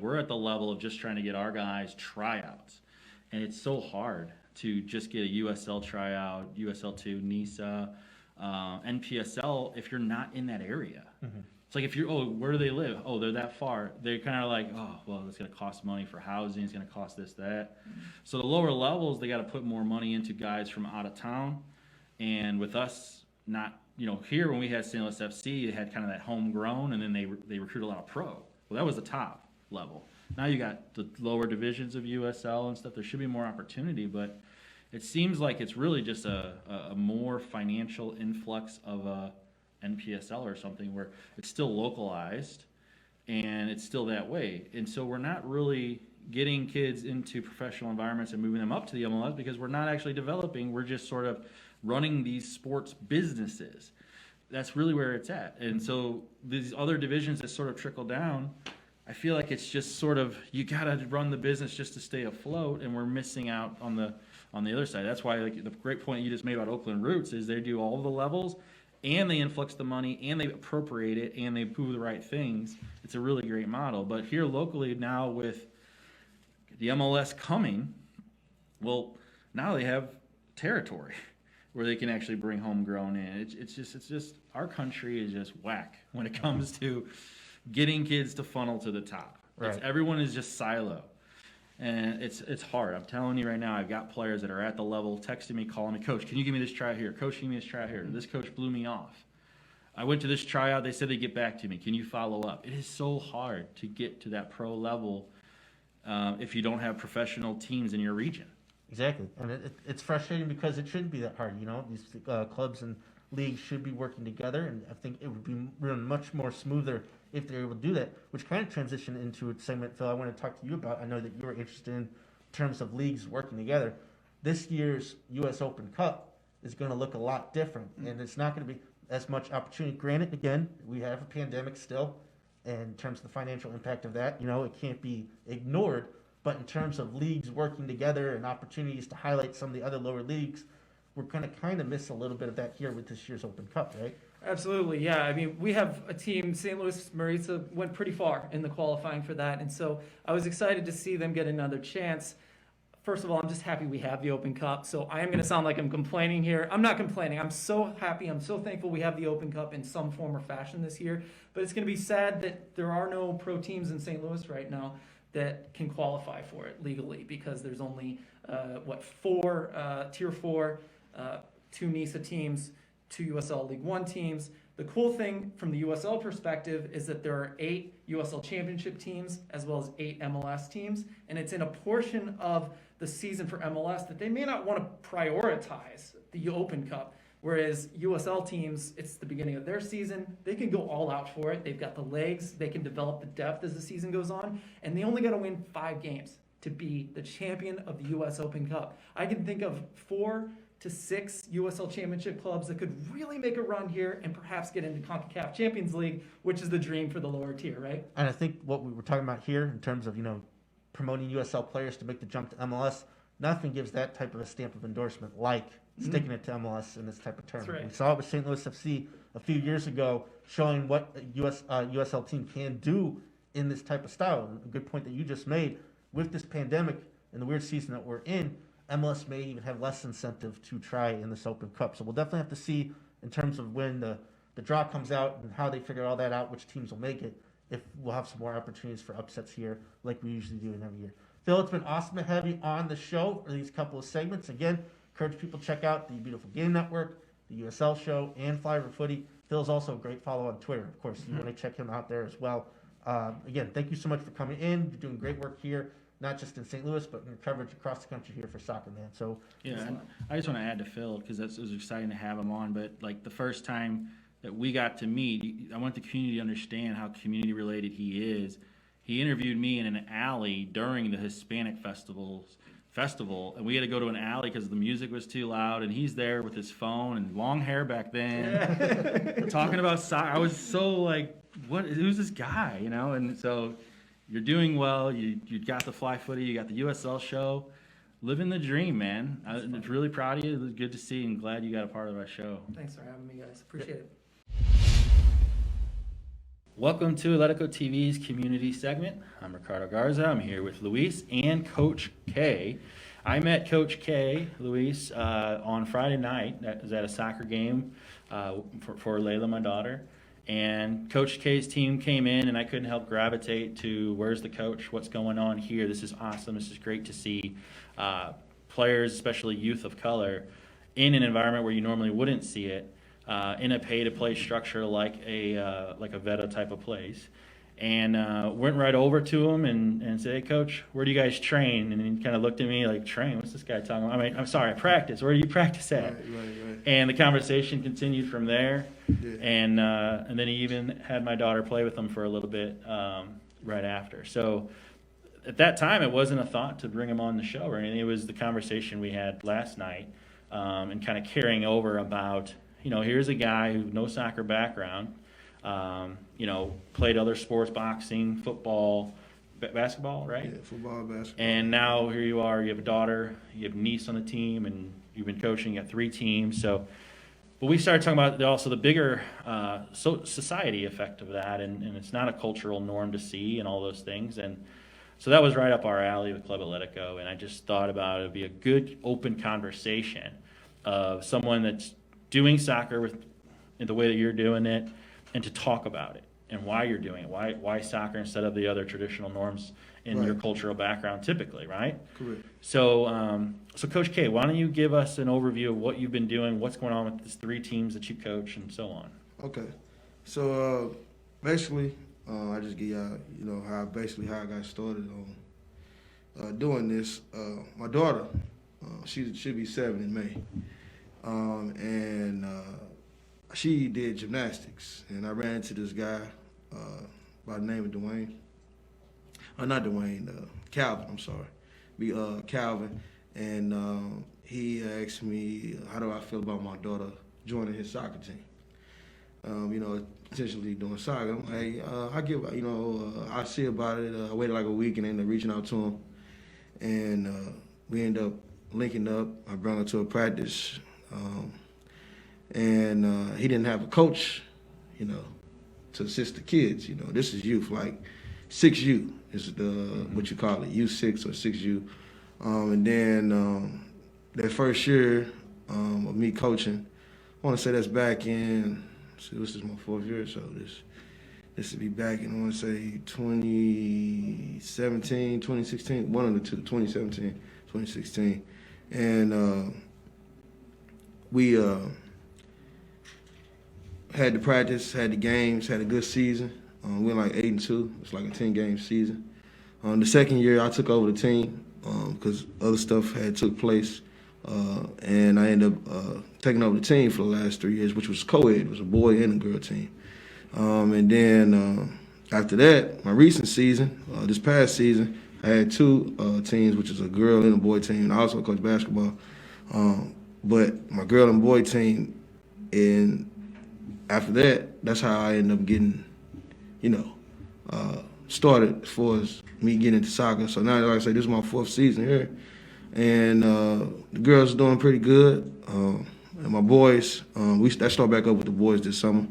we're at the level of just trying to get our guys tryouts, and it's so hard to just get a USL tryout, USL2, NISA, NPSL if you're not in that area. It's like if you're, where do they live? Oh, they're that far. They're kind of like, oh, well, it's going to cost money for housing. It's going to cost this, that. So the lower levels, they got to put more money into guys from out of town. And with us, not, here when we had St. Louis FC, they had kind of that homegrown, and then they recruit a lot of pro. Well, that was the top level. Now you got the lower divisions of USL and stuff. There should be more opportunity, but it seems like it's really just a more financial influx of a NPSL or something, where it's still localized and it's still that way. And so we're not really getting kids into professional environments and moving them up to the MLS, because we're not actually developing. We're just sort of running these sports businesses. That's really where it's at. And so these other divisions that sort of trickle down, I feel like it's just sort of, you got to run the business just to stay afloat, and we're missing out on the other side. That's why, like, the great point you just made about Oakland Roots is they do all the levels, and they influx the money, and they appropriate it, and they do the right things. It's a really great model. But here locally now, with the MLS coming, well, now they have territory where they can actually bring homegrown in. It's just our country is just whack when it comes to getting kids to funnel to the top. Right. Everyone is just silo. And it's hard. I'm telling you right now, I've got players that are at the level texting me, calling me, Coach, can you give me this tryout here? Coach, give me this tryout here. This coach blew me off. I went to this tryout. They said they'd get back to me. Can you follow up? It is so hard to get to that pro level if you don't have professional teams in your region. Exactly, and it's frustrating because it shouldn't be that hard. These clubs and leagues should be working together, and I think it would be really much more smoother if they're able to do that. Which kind of transitioned into a segment, Phil, I want to talk to you about. I know that you were interested in terms of leagues working together. This year's U.S. Open Cup is going to look a lot different, and it's not going to be as much opportunity. Granted, again, we have a pandemic still, and in terms of the financial impact of that, it can't be ignored. But in terms of leagues working together and opportunities to highlight some of the other lower leagues, we're going to kind of miss a little bit of that here with this year's Open Cup, right? Absolutely, yeah. I mean, we have a team, St. Louis Maritza went pretty far in the qualifying for that, and so I was excited to see them get another chance. First of all, I'm just happy we have the Open Cup, so I am going to sound like I'm complaining here. I'm not complaining. I'm so happy, I'm so thankful we have the Open Cup in some form or fashion this year, but it's going to be sad that there are no pro teams in St. Louis right now that can qualify for it legally, because there's only, four Tier 4, 2 NISA teams, 2 USL League 1 teams. The cool thing from the USL perspective is that there are 8 USL Championship teams as well as 8 MLS teams, and it's in a portion of the season for MLS that they may not want to prioritize the Open Cup. Whereas USL teams, it's the beginning of their season. They can go all out for it. They've got the legs. They can develop the depth as the season goes on. And they only got to win 5 games to be the champion of the U.S. Open Cup. I can think of 4 to 6 USL Championship clubs that could really make a run here and perhaps get into CONCACAF Champions League, which is the dream for the lower tier, right? And I think what we were talking about here in terms of, promoting USL players to make the jump to MLS, nothing gives that type of a stamp of endorsement like sticking it to MLS in this type of tournament. Right. We saw it with St. Louis FC a few years ago, showing what a USL team can do in this type of style. And a good point that you just made, with this pandemic and the weird season that we're in, MLS may even have less incentive to try in this Open Cup. So we'll definitely have to see in terms of when the draw comes out and how they figure all that out, which teams will make it, if we'll have some more opportunities for upsets here like we usually do in every year. Phil, it's been awesome to have you on the show for these couple of segments. Again, encourage people to check out the Beautiful Game Network, the USL Show, and Flyover Footy. Phil's also a great follow on Twitter. Of course, you want to check him out there as well. Again, thank you so much for coming in. You're doing great work here, not just in St. Louis, but in your coverage across the country here for soccer, man. So yeah, and I just want to add to Phil, because it was exciting to have him on. But like the first time that we got to meet, I want the community to understand how community related he is. He interviewed me in an alley during the Hispanic festival, and we had to go to an alley because the music was too loud, and he's there with his phone and long hair back then, talking about soccer. I was so like, who's this guy, And so you're doing well. You got the Fly Footy, you got the USL Show. Living the dream, man. I'm really proud of you. It was good to see and glad you got a part of our show. Thanks for having me, guys. Appreciate it. Welcome to AtleticotV's community segment. I'm Ricardo Garza. I'm here with Luis and Coach K. I met Coach K, Luis, on Friday night. That was at a soccer game for Layla, my daughter. And Coach K's team came in, and I couldn't help gravitate to where's the coach, what's going on here. This is awesome. This is great to see players, especially youth of color, in an environment where you normally wouldn't see it. In a pay-to-play structure like a Veta type of place, and went right over to him and said, "Hey, Coach, where do you guys train?" And he kind of looked at me like, "Train? What's this guy talking about?" I'm sorry, I practice. Where do you practice at? Right. And the conversation continued from there, Yeah. and then he even had my daughter play with him for a little bit right after. So at that time, it wasn't a thought to bring him on the show or anything. It was the conversation we had last night, and kind of carrying over about. Here's a guy who no soccer background, played other sports, boxing, football, basketball, right? Yeah, football, basketball. And now here you are, you have a daughter, you have a niece on the team, and you've been coaching, you got 3 teams. So, but we started talking about also the bigger society effect of that, and it's not a cultural norm to see and all those things. And so that was right up our alley with Club Atletico, and I just thought about it would be a good open conversation of someone that's doing soccer in the way that you're doing it, and to talk about it and why you're doing it. Why soccer instead of the other traditional norms in Right. your cultural background typically, right? Correct. So, so Coach K, why don't you give us an overview of what you've been doing, what's going on with these 3 teams that you coach, and so on. Okay. So basically, I just give y'all, how I got started on doing this. My daughter, she should be 7 in May, and she did gymnastics, and I ran into this guy by the name of Dwayne. Not Dwayne, Calvin. I'm sorry, Calvin, and he asked me how do I feel about my daughter joining his soccer team. Potentially doing soccer. I'm like, hey, I give, I see about it. I waited like a week and ended up reaching out to him, and we ended up linking up. I brought her to a practice, and he didn't have a coach, to assist the kids. This is youth, like 6U is what you call it, U6 or 6U. And then that first year of me coaching, I want to say that's back in. So this is my 4th year, so this would be back in, I want to say 2017, 2016, one of the two, 2017, 2016. And we had the practice, had the games, had a good season. We went like 8-2. It's like a 10-game season. The second year, I took over the team because other stuff had took place. And I ended up taking over the team for the last 3 years, which was co-ed. It was a boy and a girl team. And then after that, my recent season, this past season, I had 2 teams, which is a girl and a boy team. I also coach basketball. But my girl and boy team, and after that, that's how I ended up getting, started as far as me getting into soccer. So now, like I say, this is my 4th season here. And the girls are doing pretty good. And my boys, that start back up with the boys this summer.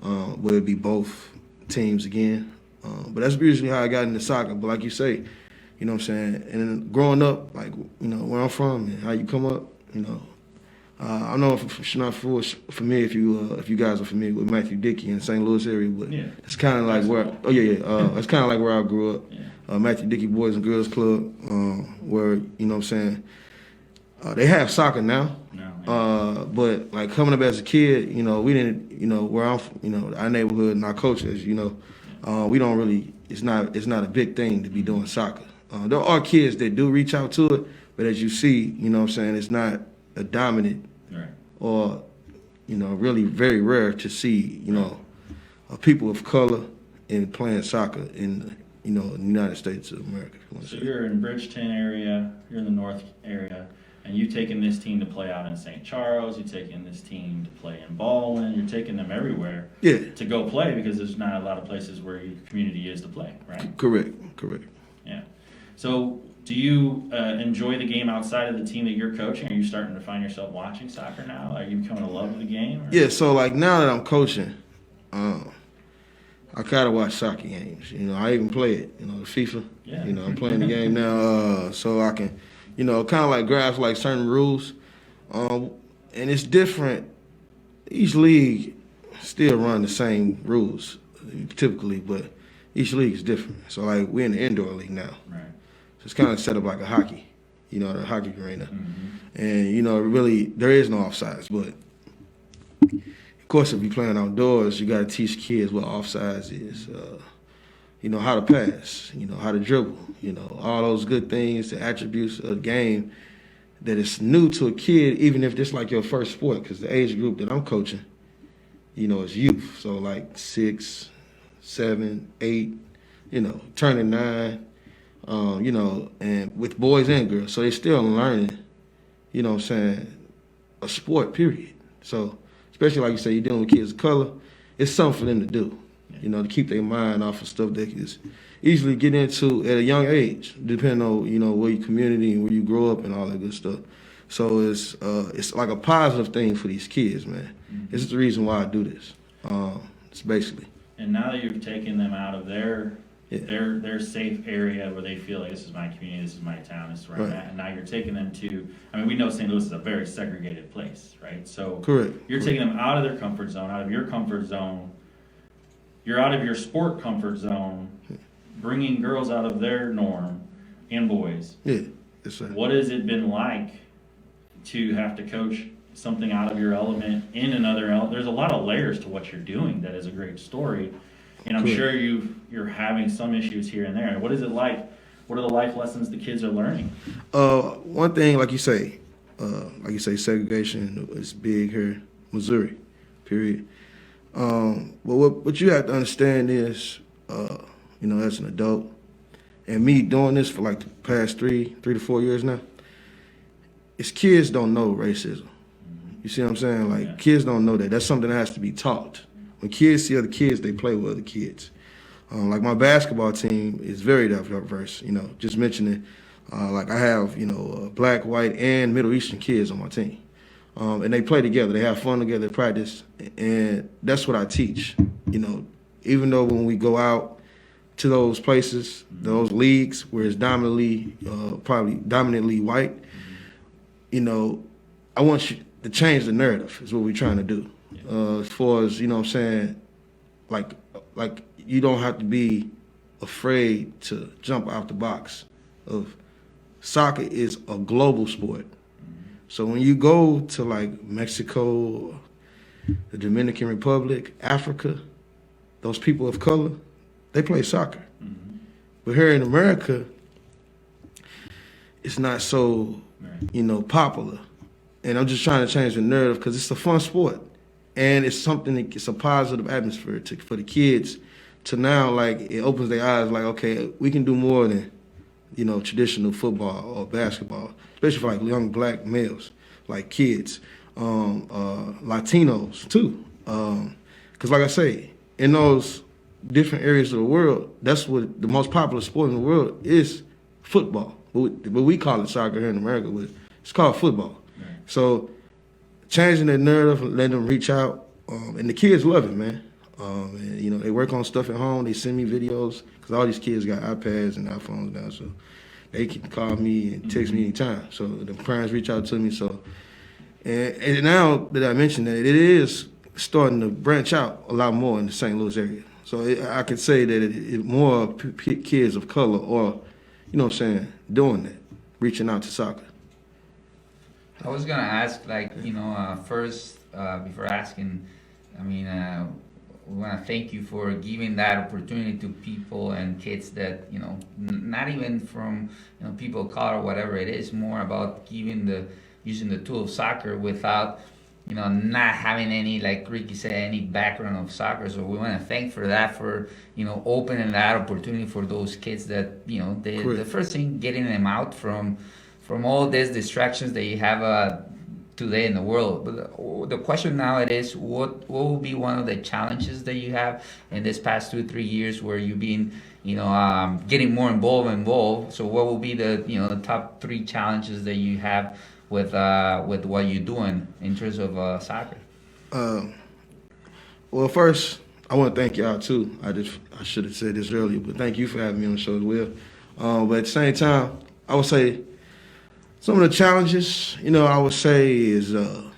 Where it'd be both teams again. But that's usually how I got into soccer. But like you say, you know what I'm saying? And then growing up, like, where I'm from and how you come up, I don't know if it's not familiar if you guys are familiar with Matthew Dickey in the St. Louis area, but Yeah. it's kind of like where, it's kind of like where I grew up. Yeah. Matthew Dickey Boys and Girls Club, where, they have soccer now. No, But like coming up as a kid, we didn't, where I'm, our neighborhood and our coaches, we don't really, it's not a big thing to be doing soccer. There are kids that do reach out to it, but as you see, it's not a dominant right. or, really very rare to see, people of color in playing soccer in, the United States of America. If you want to So say. you're in Bridgeton area, you're in the North area, and you've taken this team to play out in St. Charles, you've taken this team to play in Baldwin, you're taking them everywhere Yeah, to go play because there's not a lot of places where your community is to play, right? correct. Yeah. So do you enjoy the game outside of the team that you're coaching? Are you starting to find yourself watching soccer now? Are you becoming a love of the game? Or? Yeah, so like now that I'm coaching, I kind of watch soccer games. I even play it, the FIFA. Yeah. I'm playing the game now so I can, kind of like grasp like certain rules. And it's different. Each league still run the same rules typically, but each league is different. So like we're in the indoor league now. Right. So it's kind of set up like a hockey, the hockey arena. Mm-hmm. And, really, there is no offsides. But, of course, if you're playing outdoors, you got to teach kids what offsides is, how to pass, how to dribble, all those good things, the attributes of the game that is new to a kid, even if this like your first sport, because the age group that I'm coaching, is youth. So, like 6, 7, 8, turning 9. And with boys and girls. So they still learning, a sport, period. So, especially like you say, you're dealing with kids of color, it's something for them to do, to keep their mind off of stuff they can easily get into at a young age, depending on, where your community and where you grow up and all that good stuff. So it's like a positive thing for these kids, man. Mm-hmm. This is the reason why I do this. It's basically. And now that you've taken them out of their safe area where they feel like this is my community, this is my town, this is where I'm at, and now you're taking them to, we know St. Louis is a very segregated place, right? So Correct. You're taking them out of their comfort zone, out of your comfort zone, you're out of your sport comfort zone, bringing girls out of their norm and boys. Yeah, yes, sir. What has it been like to have to coach something out of your element in another element? There's a lot of layers to what you're doing. That is a great story, and I'm Cool. sure you're having some issues here and there. What is it like? What are the life lessons the kids are learning? One thing, like you say, segregation is big here, Missouri, period. But what you have to understand is, as an adult, and me doing this for like the past 3 to 4 years now, is kids don't know racism. You see what I'm saying? Like, Yeah. kids don't know that. That's something that has to be taught. When kids see other kids, they play with other kids. Like my basketball team is very diverse. Just mentioning, like I have, black, white, and Middle Eastern kids on my team. And they play together. They have fun together, they practice. And that's what I teach. Even though when we go out to those places, those leagues where it's probably dominantly white, I want you to change the narrative is what we're trying to do. As far as, what I'm saying, like you don't have to be afraid to jump out the box of soccer is a global sport. So when you go to like Mexico, the Dominican Republic, Africa, those people of color, they play soccer. Mm-hmm. But here in America, it's not so, popular. And I'm just trying to change the narrative because it's a fun sport. And it's it's a positive atmosphere for the kids to now, like, it opens their eyes, like, okay, we can do more than, traditional football or basketball, especially for, like, young black males, like kids, Latinos, too. Because, like I say, in those different areas of the world, that's what the most popular sport in the world is football. But we call it soccer here in America, but it's called football. Right. So changing that narrative, letting them reach out, and the kids love it, man. And, they work on stuff at home. They send me videos because all these kids got iPads and iPhones now, so they can call me and text me anytime. So the parents reach out to me. So, and now that I mentioned that, it is starting to branch out a lot more in the St. Louis area. So I could say that more kids of color are, doing that, reaching out to soccer. I was gonna ask, first, before asking, we want to thank you for giving that opportunity to people and kids that, not even from, people of color or whatever it is, more about using the tool of soccer without, not having any, like Ricky said, any background of soccer. So we want to thank for that, for, opening that opportunity for those kids that, the first thing, getting them out from all these distractions that you have today in the world. But the question now it is, what will be one of the challenges that you have in this past 2-3 years where you've been, getting more involved? So what will be the, the top 3 challenges that you have with what you're doing in terms of soccer? Well, first, I want to thank y'all too. I should have said this earlier, but thank you for having me on the show as well. But at the same time, I would say some of the challenges, I would say is, one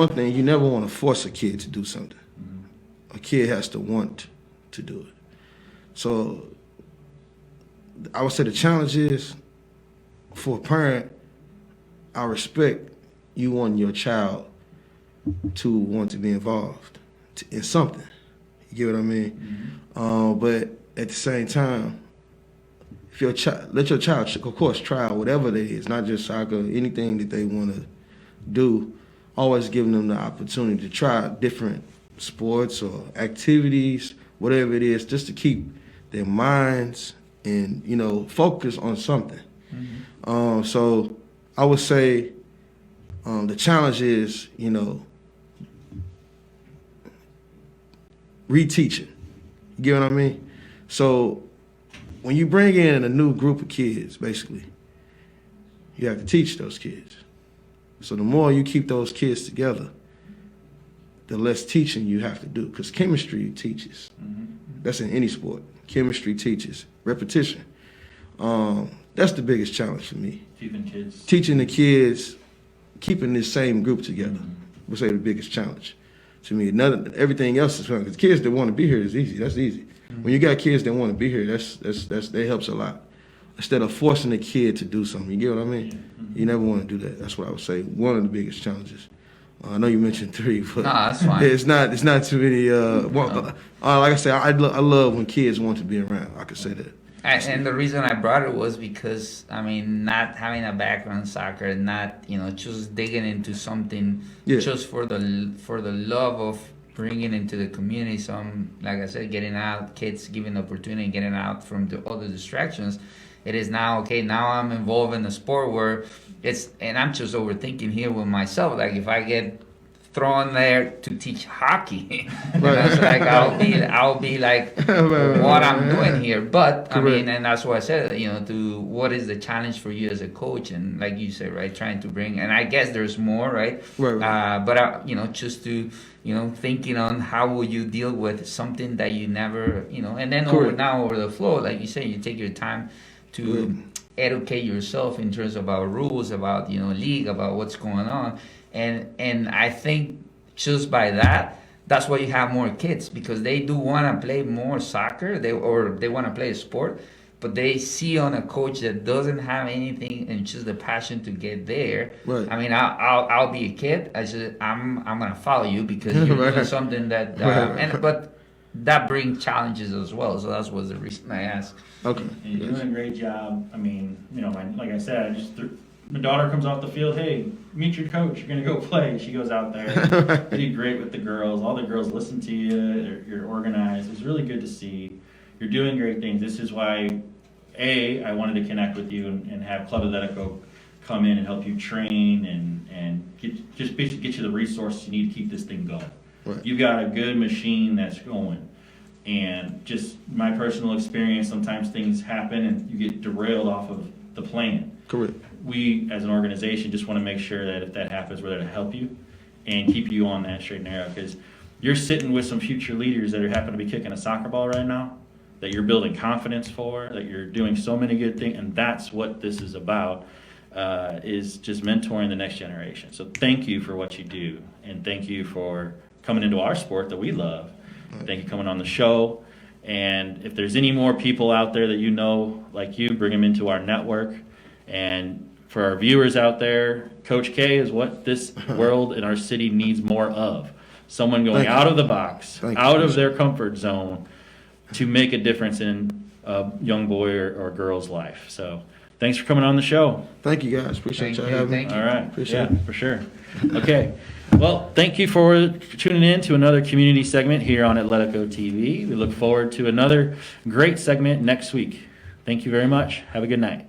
thing, you never want to force a kid to do something. Mm-hmm. A kid has to want to do it. So I would say the challenge is, for a parent, I respect you wanting your child to want to be involved in something. You get what I mean? Mm-hmm. But at the same time, if let your child, of course, try whatever it is, not just soccer, anything that they want to do, always giving them the opportunity to try different sports or activities, whatever it is, just to keep their minds and, focus on something. Mm-hmm. So I would say the challenge is, reteaching. You get what I mean? So when you bring in a new group of kids, basically, you have to teach those kids. So the more you keep those kids together, the less teaching you have to do, because chemistry teaches. Mm-hmm. That's in any sport. Chemistry teaches. Repetition. That's the biggest challenge for me. Keeping kids. Teaching the kids, keeping this same group together. Mm-hmm. Would say the biggest challenge. To me, everything else is fun. Because kids that want to be here is easy. That's easy. When you got kids that want to be here, that helps a lot. Instead of forcing a kid to do something, you get what I mean? You never want to do that. That's what I would say. One of the biggest challenges. I know you mentioned 3, but No, that's fine. it's not too many. Like I said, I love when kids want to be around. I could say that. And the reason I brought it was because, I mean, not having a background in soccer, not, just digging into something just for the love of bringing into the community some, like I said, getting out, kids giving the opportunity, getting out from the other distractions. It is now, okay, now I'm involved in a sport where and I'm just overthinking here with myself, like if I get thrown there to teach hockey, it's like I'll be like what I'm doing here. But I mean, and that's what I said, what is the challenge for you as a coach, and like you said, right, trying to bring, and I guess there's more, right? But just to thinking on how will you deal with something that you never, and then over the flow, like you say, you take your time to educate yourself in terms about rules, about league, about what's going on. And I think just by that's why you have more kids, because they do want to play more soccer, they want to play a sport, but they see on a coach that doesn't have anything and just the passion to get there. Right. I mean, I'll be a kid. I said I'm gonna follow you because you're doing something that but that brings challenges as well. So that was the reason I asked. Okay. And you're doing a great job. I mean, like I said, my daughter comes off the field, hey, meet your coach, you're going to go play. She goes out there, you do great with the girls. All the girls listen to you, you're organized. It's really good to see. You're doing great things. This is why, I wanted to connect with you and have Club Atletico come in and help you train and basically get you the resources you need to keep this thing going. Right. You've got a good machine that's going. And just my personal experience, sometimes things happen and you get derailed off of the plan. Correct. We, as an organization, just want to make sure that if that happens, we're there to help you and keep you on that straight and narrow. Because you're sitting with some future leaders that happen to be kicking a soccer ball right now, that you're building confidence for, that you're doing so many good things, and that's what this is about, is just mentoring the next generation. So thank you for what you do, and thank you for coming into our sport that we love. Thank you for coming on the show. And if there's any more people out there that like you, bring them into our network. And for our viewers out there, Coach K is what this world in our city needs more of. Someone going out of the box, out of their comfort zone to make a difference in a young boy or girl's life. So thanks for coming on the show. Thank you, guys. Appreciate y'all having me. All right. Appreciate it. For sure. Okay. Well, thank you for tuning in to another community segment here on Atleticotv. We look forward to another great segment next week. Thank you very much. Have a good night.